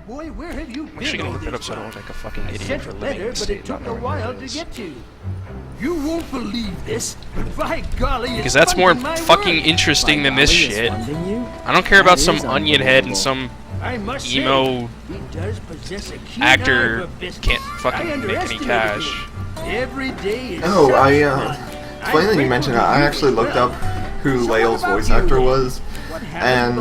boy, where have you I'm actually been gonna all look that up this so I don't time? look like a fucking I idiot sent for a living in letter, the but state it took a not knowing while where it to is. get to. You won't believe this, but by golly, it's Because that's more funding my fucking work. interesting than this Golly, it's shit. funding you? I don't care about That some is onion head and unbelievable. some I must emo say, he does possess a keen actor eye for business. can't I fucking make any underestimated cash. him. Every day is Oh, such it's fun. funny that you mentioned that. I actually looked up who Lael's voice actor was, and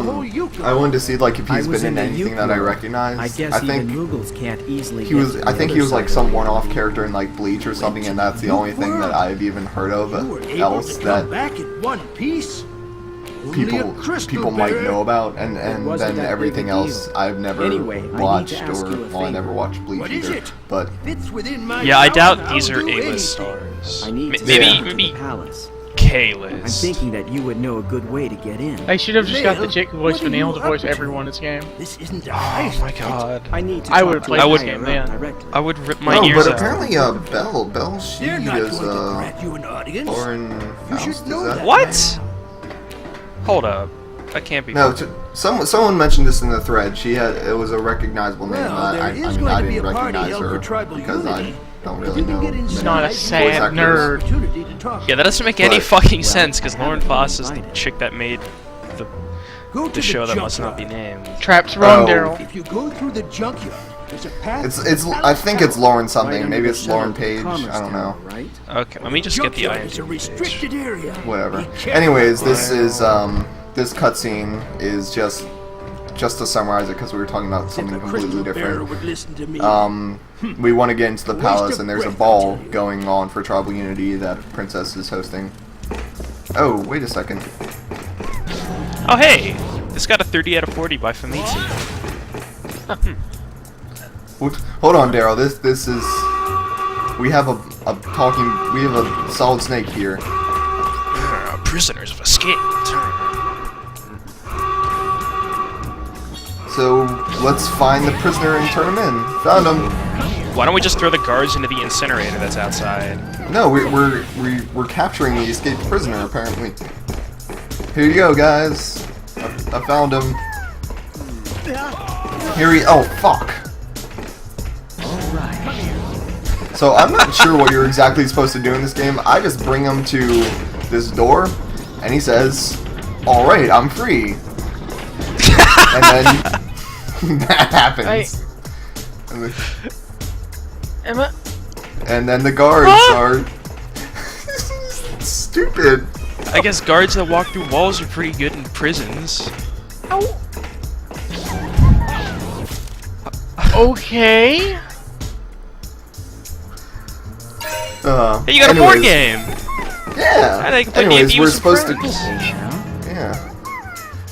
I wanted to see like if he's been in anything that I recognized. I guess think even Moogles can't easily he was. get to I the think other he was like side some of the one-off world. character in like Bleach or something, and that's the only thing that I've even heard of You were able else to come that back in one piece. Only a crystal people might bearer. know about, and wasn't then that everything big a else deal. I've never Anyway, I need to watched, ask you a well, I never favor. watched Bleach What is either. it? But Fits within my Yeah, I power, doubt I'll these are do A-list anything. stars. I need to Maybe send you to maybe the palace. I'm K-list. thinking that you would know a good way to get in. They should have just got the Lale, chick who voiced what are Vanille you to voice up to? everyone in this game. This isn't a Oh heist. my god. I need to I talk would've to played the this higher game up then. directly. I would rip my no, ears but out. apparently Belle, she They're not is going to grant you an audience. Lauren You Faust, should is know that? that. What? Hold up. That can't be. No, someone mentioned this in the thread. It was a recognizable name. Well, there I is mean, going I to be didn't a party recognize held for her tribal because unity. I don't If really you can know get many inside, Not a voice sad actors. nerd. Opportunity to talk. Yeah, that doesn't make any But- fucking well, sense because I Lauren haven't been Foss is the invited. chick that made Go to the show that must not junkyard. be named. Trap's wrong, Oh. Daryl. If you go through the junkyard, there's a path. It's. I think it's Lauren Right something. under Maybe the it's Lauren Shuttle to Page. Commerce I don't know. Tower, right? Okay, let me just get the Junkyard is a IMDb page. restricted area. Whatever. Be careful. Anyways, this cutscene is just to summarize it because we were talking about If something the completely crystal bearer different. would listen to me. We want to get into the A waste palace, of and there's a breath, I ball tell you. going on for tribal unity that Princess is hosting. Oh, wait a second. Oh hey, this got a 30 out of 40 by Famitsu. Hold on, Daryl. This is. We have We have a solid snake here. Prisoners have escaped. So let's find the prisoner and turn him in. Found him. Why don't we just throw the guards into the incinerator that's outside? No, we're capturing the escaped prisoner apparently. Here you go, guys. I found him. Oh fuck. So I'm not sure what you're exactly supposed to do in this game. I just bring him to this door, and he says, "All right, I'm free." And then that happens. Emma? And then the guards are stupid. I guess guards that walk through walls are pretty good in prisons. Okay. Hey, you got a board game! Yeah. I think play Anyways, D&D we're with some supposed to. friends. Yeah.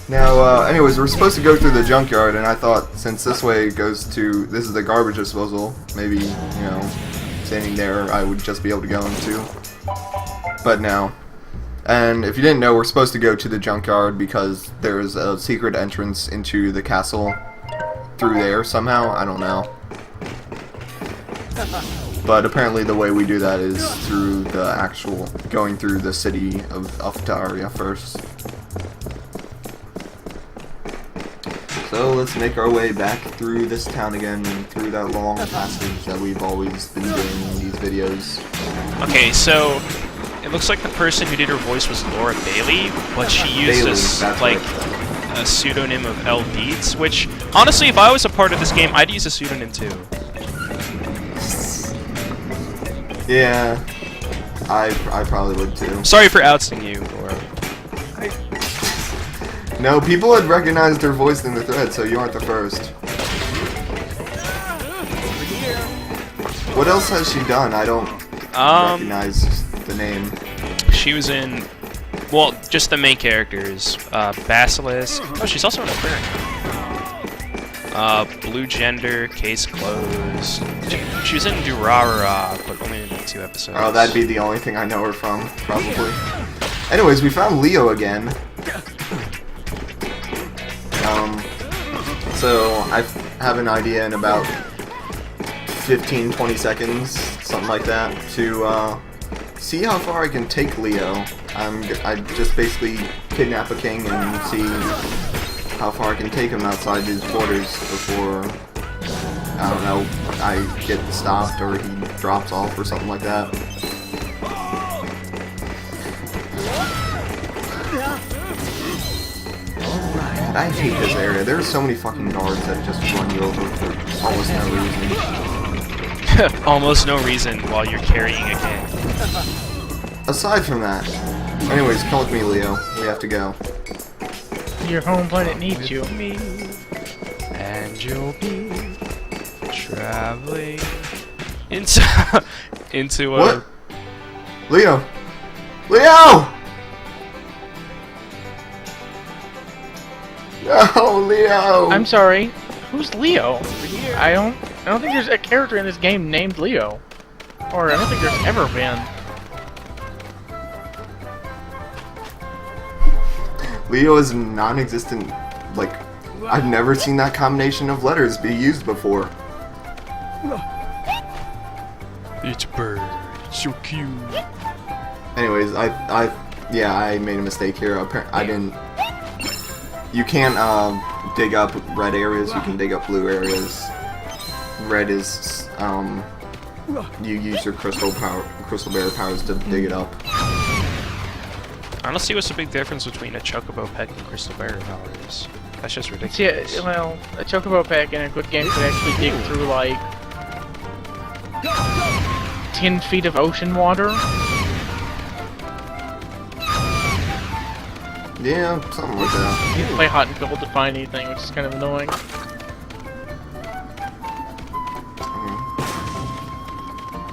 Now, anyways, we're supposed to go through the junkyard, and I thought since this way goes to this is the garbage disposal, maybe standing there, I would just be able to go into. But no. And if you didn't know, we're supposed to go to the junkyard because there's a secret entrance into the castle through there somehow. I don't know. But apparently the way we do that is through the actual going through the city of Alphataria first. So let's make our way back through this town again, through that long passage that we've always been doing in these videos. Okay, so it looks like the person who did her voice was Laura Bailey, but she used a pseudonym of L Beats, which honestly, if I was a part of this game, I'd use a pseudonym too. Yeah, I probably would too. Sorry for ousting you, Laura. No, people had recognized her voice in the thread, so you aren't the first. What else has she done? I don't recognize the name. She was in, well, just the main characters. Basilisk. Oh, she's also an aquarium. Blue Gender, Case Closed. She was in Durarara, but only in 2 episodes. Oh, that'd be the only thing I know her from, probably. Anyways, we found Leo again. So I have an idea in about 15-20 seconds, something like that, to see how far I can take Leo. I just basically kidnap a king and see how far I can take him outside his borders before I don't know, I get stopped or he drops off or something like that. God, I hate this area. There's so many fucking guards that just run you over for almost no reason. Almost no reason while you're carrying a gang. Aside from that, anyways, come with me, Leo. We have to go. Your home planet needs you. Me, and you'll be traveling into into a. What? Leo! Leo! No, Leo! I'm sorry. Who's Leo? I don't think there's a character in this game named Leo. Or I don't think there's ever been. Leo is non-existent. Like, I've never seen that combination of letters be used before. It's a bird. It's so cute. Anyways, yeah, I made a mistake here. I didn't. You can't dig up red areas. You can dig up blue areas. Red is you use your crystal bear powers to dig it up. I don't see what's the big difference between a chocobo pet and crystal bear powers. That's just ridiculous. Yeah, well, a chocobo pack in a good game could actually dig through like 10 feet of ocean water. Yeah, something like that. You can play hot and cold to find anything, which is kind of annoying.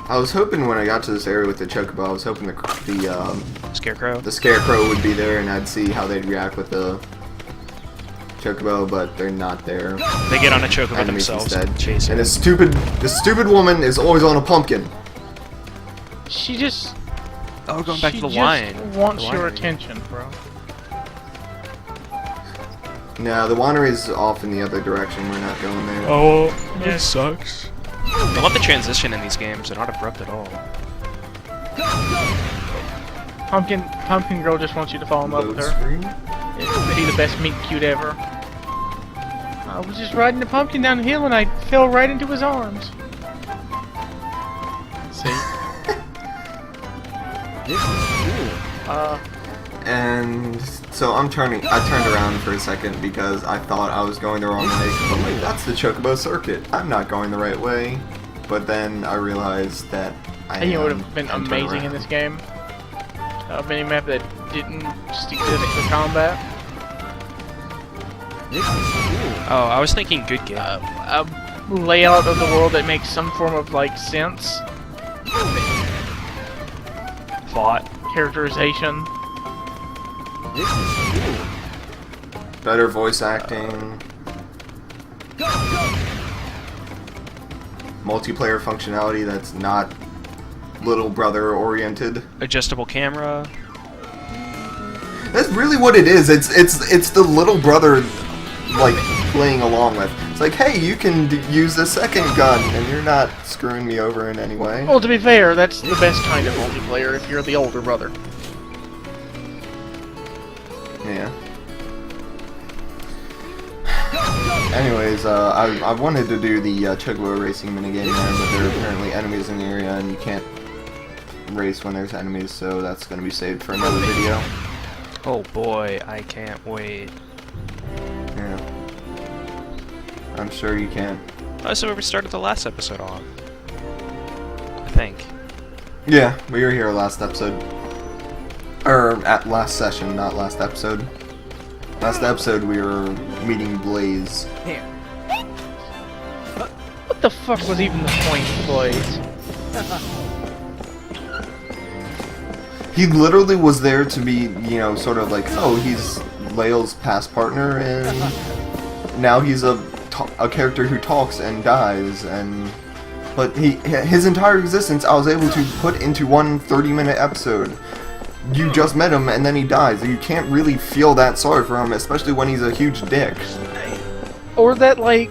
I was hoping when I got to this area with the chocobo, I was hoping the Scarecrow? the scarecrow would be there and I'd see how they'd react with the chocobo, but they're not there. They get on a chocobo Enemies themselves instead. and chase And it. this stupid woman is always on a pumpkin. She just... Oh, going back to the just wine. wants The your winery. attention, bro. No, the winery's off in the other direction. We're not going there. Oh, Yeah. that sucks. I love the transition in these games. They're not abrupt at all. Pumpkin Girl just wants you to fall in love with Load her. screen? It'd be the best meet cute ever. I was just riding the pumpkin down the hill and I fell right into his arms. See? This is cool. And so I turned around for a second because I thought I was going the wrong way. 'Cause I'm like, that's the chocobo circuit. I'm not going the right way. But then I realized that I think it would am, have been and turned amazing in around. this game. A minimap that didn't just exist for combat. This is cool. Oh, I was thinking good game. A layout of the world that makes some form of like sense. Plot. Characterization. This is cool. Better voice acting. Multiplayer functionality that's not little brother oriented. Adjustable camera. That's really what it is. It's the little brother like playing along with. It's like, hey, you can use the second gun, and you're not screwing me over in any way. Well, to be fair, that's the best kind of multiplayer if you're the older brother. Yeah. Anyways, I wanted to do the chocobo racing minigame there, but there are apparently enemies in the area, and you can't race when there's enemies, so that's going to be saved for another video. Oh boy, I can't wait. Yeah. I'm sure you can. That's where we started the last episode off. I think. Yeah, we were here last episode. Or at last session, not last episode. Last episode we were meeting Blaze. Here. What the fuck was even the point, Blaze? He literally was there to be, you know, sort of like, oh, he's Lael's past partner, and now he's a character who talks and dies, and but his entire existence I was able to put into one 30-minute episode. You just met him and then he dies. You can't really feel that sorry for him, especially when he's a huge dick. Or that, like,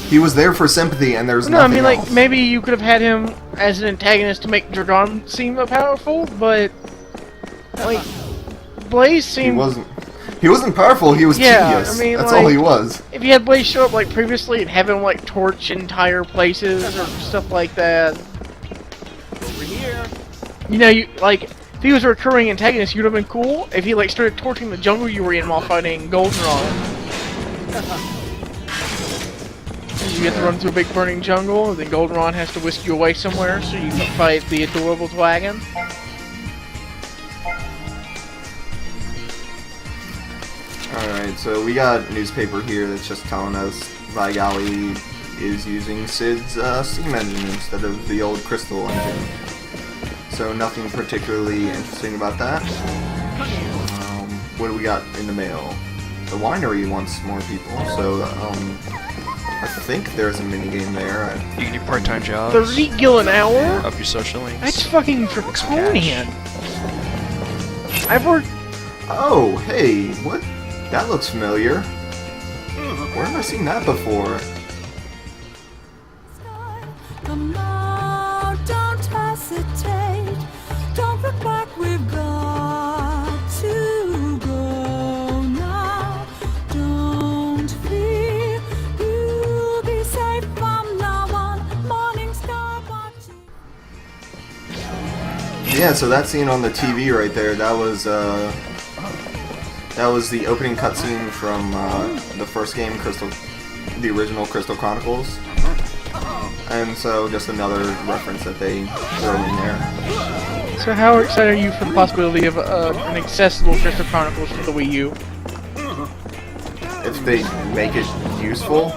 He was there for sympathy, and there's no, I nothing mean, like, else. maybe you could have had him as an antagonist to make Dragon seem powerful, but, like, Blaze He seemed... wasn't. He wasn't powerful, he was Yeah, tedious. I mean, That's like, all he was. if you had Blaze show up like previously and have him like torch entire places or stuff like that. Over here. You know, you like if he was a recurring antagonist, you'd have been cool. If he like started torching the jungle you were in while fighting Goldenrod. You get to run through a big burning jungle, and then Goldenrod has to whisk you away somewhere so you can fight the adorable Twagon. Alright, so we got a newspaper here that's just telling us Vigali is using Sid's steam engine instead of the old crystal engine. So nothing particularly interesting about that. What do we got in the mail? The winery wants more people, so I think there's a minigame there. You can do part-time jobs. 30 gil an hour? Up your social links. That's fucking draconian. I've worked. Oh, hey, what? That looks familiar. Where have I seen that before? Come on, don't hesitate. Don't look back, we've got to go now. Don't fear, you'll be safe from now on. Morning star watching. Yeah, so that scene on the TV right there, that was the opening cutscene from the first game, the original Crystal Chronicles. And so just another reference that they throw in there. So how excited are you for the possibility of an accessible Crystal Chronicles for the Wii U? If they make it useful,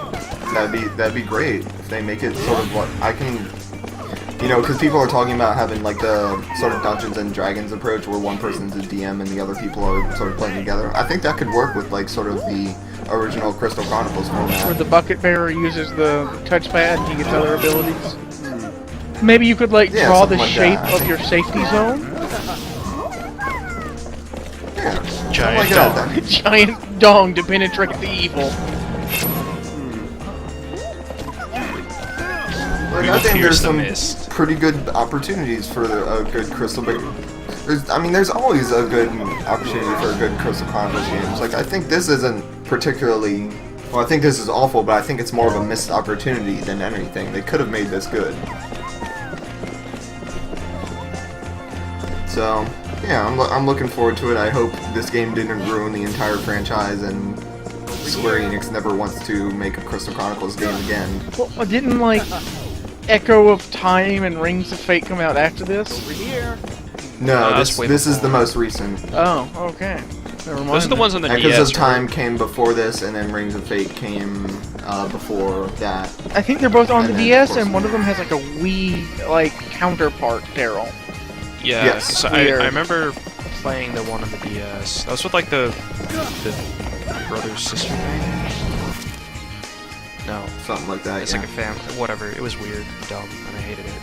that'd be great. If they make it sort of what I can, you know, because people are talking about having like the sort of Dungeons and Dragons approach where one person's a DM and the other people are sort of playing together. I think that could work with like sort of the original Crystal Chronicles Where format. the bucket bearer uses the touchpad and he gets other abilities? Maybe you could like Yeah, draw the something like shape that. of your safety zone? Yeah, something Giant like that. then. Giant dong to penetrate the evil. Like, We I will think pierce there's the some mist. pretty good opportunities for a good Crystal. There's always a good opportunity for a good Crystal Chronicles games. Like, I think this isn't particularly. Well, I think this is awful, but I think it's more of a missed opportunity than anything. They could have made this good. So, yeah, I'm looking forward to it. I hope this game didn't ruin the entire franchise and Square Enix never wants to make a Crystal Chronicles game again. Well, didn't like Echo of Time and Rings of Fate come out after this? Over here. No, that's way this is the before. most recent. Oh, okay. Never mind. Those are the ones on the Echoes DS, of Time right? came before this, and then Rings of Fate came before that. I think they're both on And the then, DS, of course, and one of them has like a Wii like counterpart, Daryl. Yeah, Yes. so Weird. I remember playing the one on the DS. That was with like the brother sister thing. No, Something like that. it's Yeah. like a family. Whatever. It was weird, and dumb, and I hated it.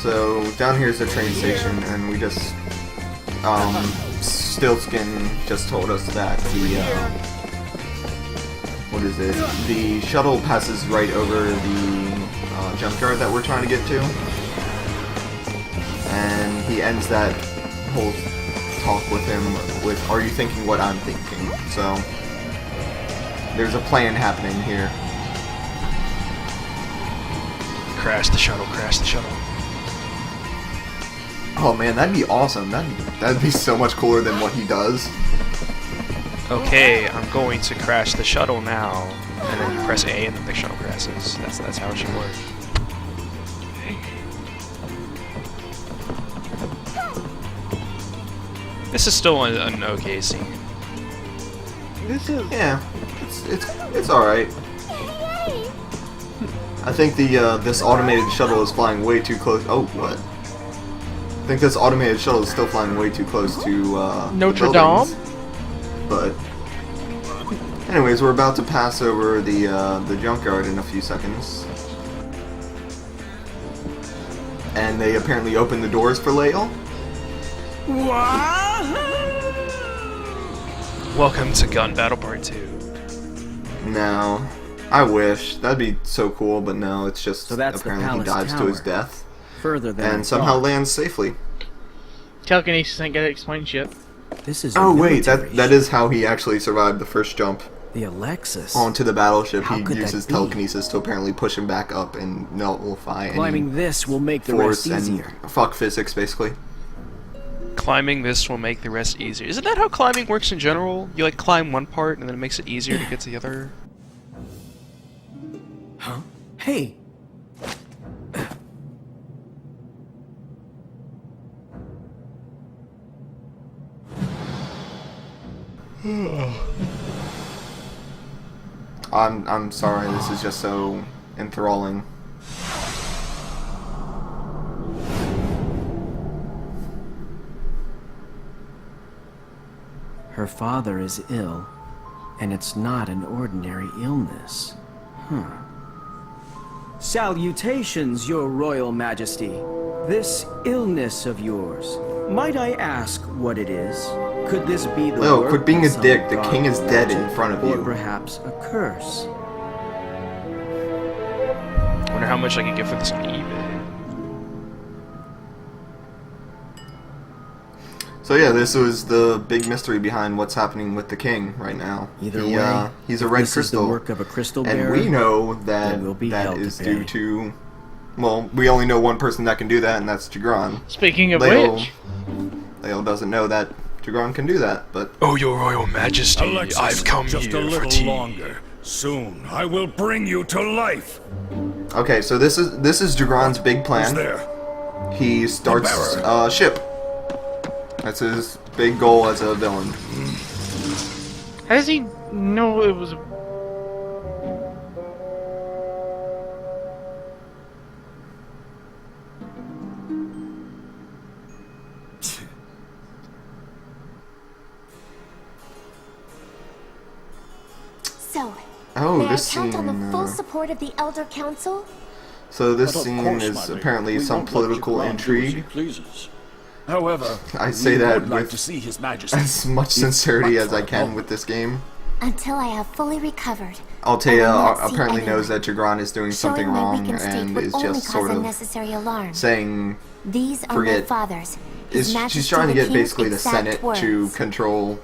So down here is the train station, and we just Stiltskin just told us that the what is it? The shuttle passes right over the junkyard that we're trying to get to, and he ends that whole talk with him with, "Are you thinking what I'm thinking?" So there's a plan happening here. Crash the shuttle. Crash the shuttle. Oh man, that'd be awesome. That'd be so much cooler than what he does. Okay, I'm going to crash the shuttle now. And then you press A and then the shuttle crashes. That's how it should work. This is still an okay scene. This is Yeah, it's all right. I think the this automated shuttle is flying way too close. Oh, what? I think this automated shuttle is still flying way too close to Notre the Dame? buildings. But anyways, we're about to pass over the junkyard in a few seconds, and they apparently open the doors for Lael. Welcome to Gun Battle Part 2. No, I wish that'd be so cool, but no, it's just So that's the apparently he palace dives to his tower. death Further than I and somehow thought. lands safely. telekinesis ain't gonna explain shit. This is. Oh a wait, military that is how he actually survived the first jump The Alexis. onto the battleship. How He could that uses be? telekinesis to apparently push him back up and nullify Climbing any this will make the force rest and easier. fuck physics, basically. Climbing this will make the rest easier. Isn't that how climbing works in general? You like climb one part and then it makes it easier to get to the other? Huh? Hey. I'm sorry, this is just so enthralling. Her father is ill, and it's not an ordinary illness. Salutations, your royal majesty. This illness of yours, might I ask what it is? Could this be the Leo, work quit being of a some dick. The dark king is dead in magic, front of or you. perhaps a curse? I wonder how much I could get for this on eBay. So yeah, this was the big mystery behind what's happening with the king right now. Either way, he's a if red this crystal, is the work of a crystal and bearer, we know that then we'll be held that to is pay. due to. Well, we only know one person that can do that, and that's Jagran. Speaking of Leo, which, Leo doesn't know that Jagran can do that, but Oh, your royal majesty, Alexis, I've come just here a for little tea. longer. Soon, I will bring you to life. okay. So this is Jagran's big Who's plan. there? He starts bearer. a ship. That's his big goal as a villain. how does he know it was? So, Oh, may I this count scene. on the full support of the Elder Council? So this But of scene course, is my lady, apparently we some won't let political Jagran do as he intrigue. pleases. However, I say we that would like with to see His Majesty. as much If sincerity but as for I a can moment. with this game. Until I have fully recovered. Altea I will not see apparently anyone. knows that Jagran is doing something Showing my wrong weakened state and would is only just cause sort of unnecessary alarm. saying These are my forget- father's. His she's Majesty trying to the get King's basically the exact Senate to words. control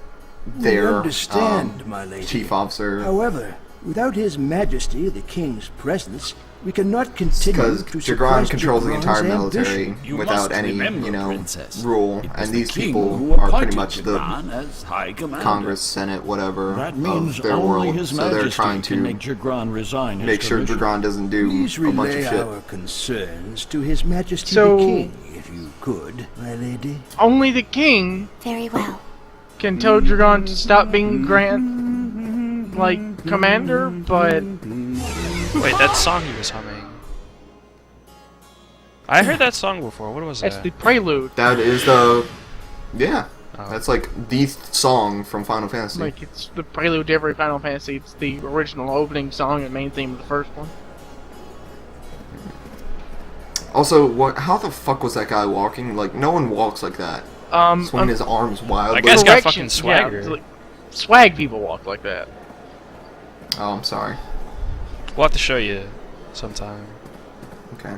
We their understand, my lady. chief officer. However, without His Majesty the King's presence, we cannot continue Because to Jagran suppress controls the Jagran's entire military ambition. You without must any, remember, Princess, rule, it was and the these king people who are pretty appointed much the Jagran as High Commander. Congress, Senate, whatever That means of their only world. His So they're Majesty trying can to make Jagran resign his make sure commission. Jagran doesn't do Please a bunch of relay shit. our concerns to His Majesty So- the King, if you could, my lady. Only the king Very well. can tell Dragon to stop being Grand, like, commander, but Wait, that song he was humming. I heard that song before. What was that's that? the prelude. That is the yeah. Oh. That's like the song from Final Fantasy. Like, it's the prelude to every Final Fantasy. It's the original opening song and main theme of the first one. Also, what? How the fuck was that guy walking? Like, no one walks like that. Swinging his arms wildly. That guy's got correction, fucking swagger. Yeah, like, swag people walk like that. Oh, I'm sorry. We'll have to show you sometime. Okay.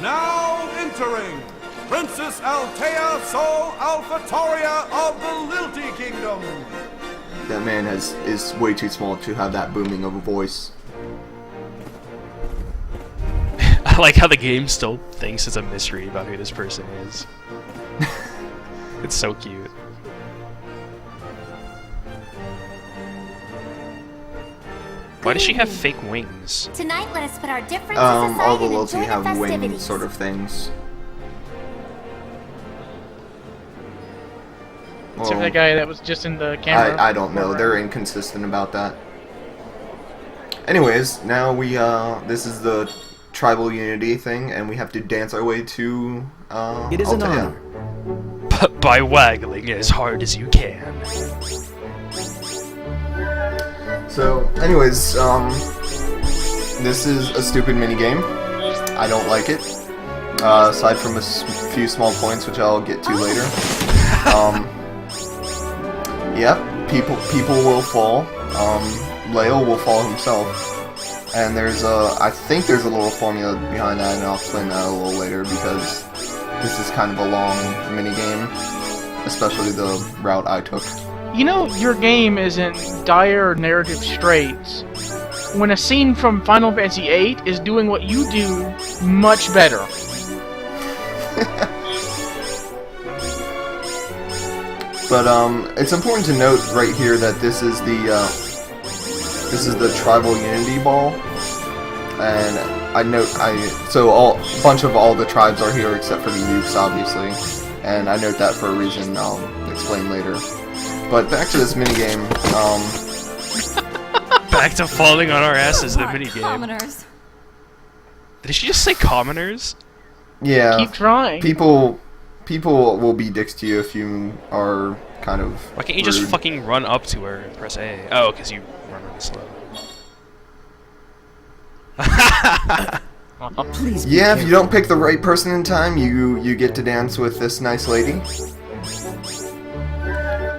Now entering Princess Altea Sol Alphatoria of the Lilty Kingdom. That man is way too small to have that booming of a voice. I like how the game still thinks it's a mystery about who this person is. It's so cute. Why does she have fake wings? Tonight, let us put our differences All aside the and Lilty enjoy have the wing festivities. sort of things. Except for Well, that guy that was just in the camera. I don't know. They're inconsistent about that. Anyways, now we this is the tribal unity thing, and we have to dance our way to It is an Altea. honor. By waggling as hard as you can. So, anyways, this is a stupid minigame. I don't like it. Aside from a few small points, which I'll get to later. Yep, people will fall. Leo will fall himself. And there's I think there's a little formula behind that, and I'll explain that a little later, because this is kind of a long minigame, especially the route I took. You know, your game is in dire narrative straits when a scene from Final Fantasy VIII is doing what you do much better. But it's important to note right here that this is the tribal unity ball, and so a bunch of all the tribes are here except for the Ukes, obviously, and I note that for a reason I'll explain later. But back to this minigame. Back to falling on our asses, the minigame. Commoners. Did she just say commoners? Yeah. Keep trying. People will be dicks to you if you are kind of Why can't you just fucking run up to her and press A? Oh, because you run really slow. Please. Yeah, if you don't pick the right person in time, you get to dance with this nice lady.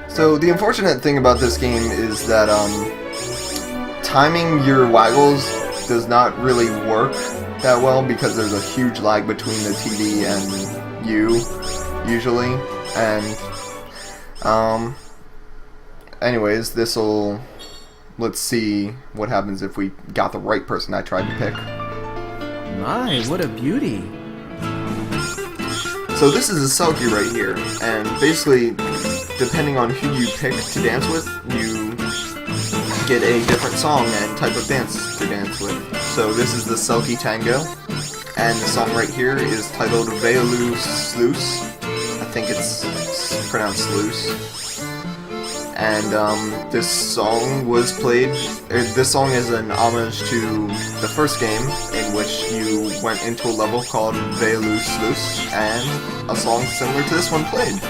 So the unfortunate thing about this game is that timing your waggles does not really work that well because there's a huge lag between the TV and you, usually. And anyways, let's see what happens if we got the right person I tried to pick. My, what a beauty. So this is a Selkie right here, and basically, depending on who you pick to dance with, you get a different song and type of dance to dance with. So this is the Selkie Tango, and the song right here is titled Veolu Sluice. I think it's pronounced Sluice. And this song was played. This song is an homage to the first game, in which you went into a level called Veolu Sluice, and a song similar to this one played.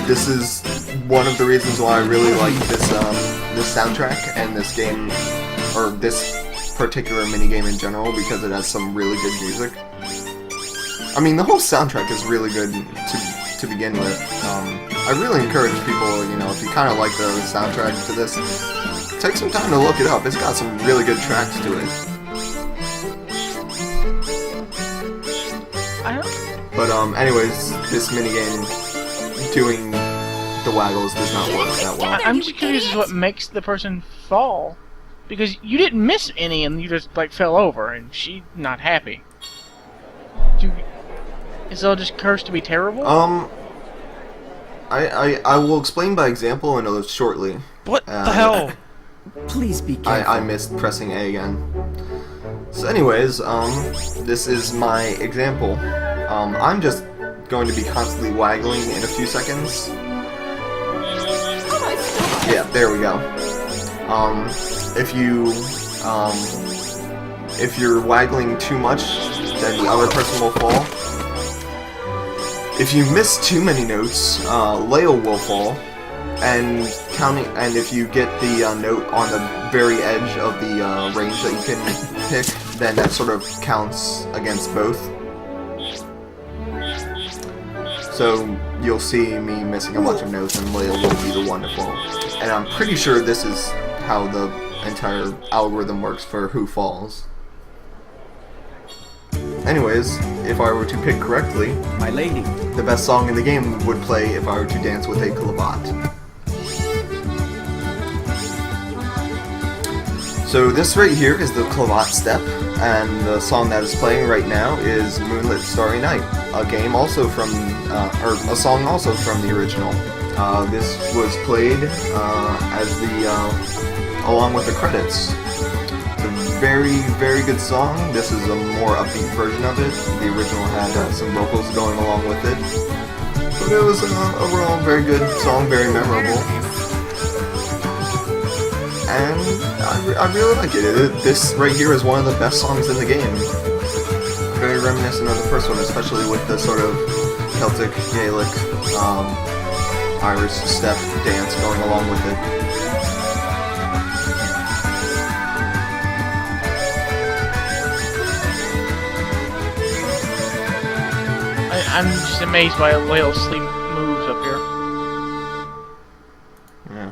This is one of the reasons why I really like this soundtrack and this game, or this particular minigame in general, because it has some really good music. I mean, the whole soundtrack is really good to begin with. I really encourage people, if you kind of like the soundtrack to this, take some time to look it up. It's got some really good tracks to it. But anyways, this minigame doing the waggles does not work that well. I'm just curious as what makes the person fall, because you didn't miss any and you just fell over, and she's not happy. Is it all just cursed to be terrible? I will explain by example and shortly. What the hell? Please be careful. I missed pressing A again. So anyways, this is my example. I'm just going to be constantly waggling in a few seconds. Yeah, there we go. If you're waggling too much, then the other person will fall. If you miss too many notes, Leo will fall, and if you get the note on the very edge of the range that you can pick, then that sort of counts against both. So you'll see me missing a bunch of notes, and Leo will be the one to fall. And I'm pretty sure this is how the entire algorithm works for who falls. Anyways, if I were to pick correctly, my lady, the best song in the game would play if I were to dance with a clavat. So this right here is the clavat step, and the song that is playing right now is Moonlit Starry Night, a game also from, or a song also from the original. This was played as along with the credits. Very, very good song. This is a more upbeat version of it. The original had some vocals going along with it. But it was overall a very good song, very memorable. And I really like it. This right here is one of the best songs in the game. Very reminiscent of the first one, especially with the sort of Celtic, Gaelic, Irish step dance going along with it. I'm just amazed by Leo's sleep moves up here. Yeah.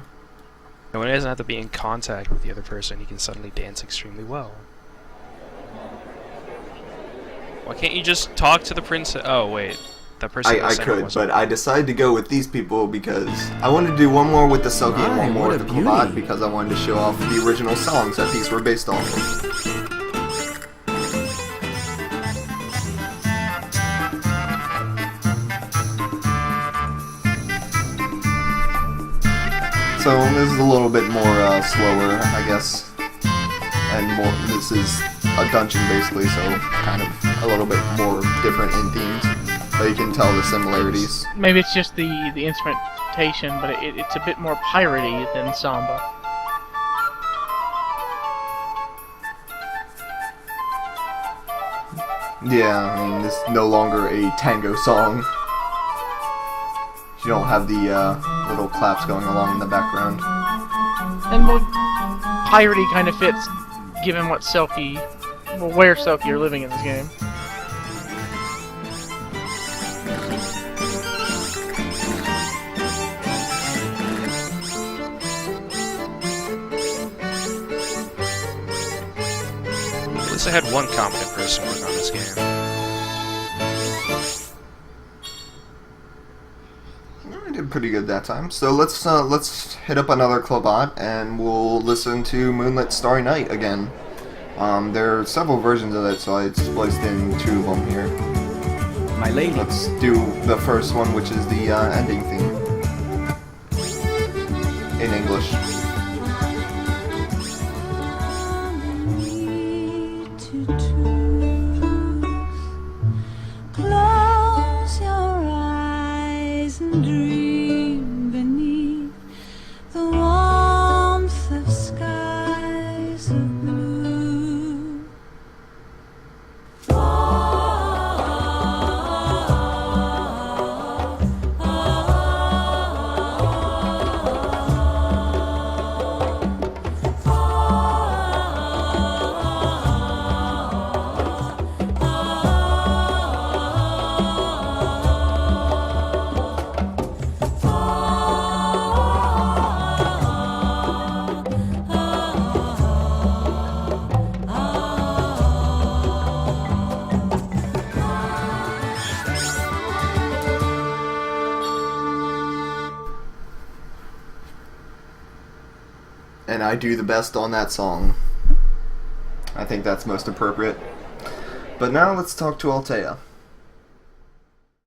And when he doesn't have to be in contact with the other person, he can suddenly dance extremely well. Why can't you just talk to the princess? Oh wait, that person. I could, but I decided to go with these people because I wanted to do one more with the Selkie and one more with the Clavat because I wanted to show off the original songs that these were based off of. So this is a little bit more slower, I guess, and more. This is a dungeon basically, so kind of a little bit more different in themes, but you can tell the similarities. Maybe it's just the instrumentation, but it's a bit more piratey than samba. Yeah, I mean, this is no longer a tango song. You don't have the little claps going along in the background. And well, piratey kind of fits, given what Selkie, well, where Selkie are living in this game. At least I had one competent person work on this game. I did pretty good that time. So let's hit up another Clavat and we'll listen to Moonlit Starry Night again. There are several versions of it, so I spliced in 2 of them here. My lady. Let's do the first one, which is the ending theme in English. Close your eyes and dream beneath the warmth of skies of blue. And I do the best on that song. I think that's most appropriate. But now let's talk to Altea.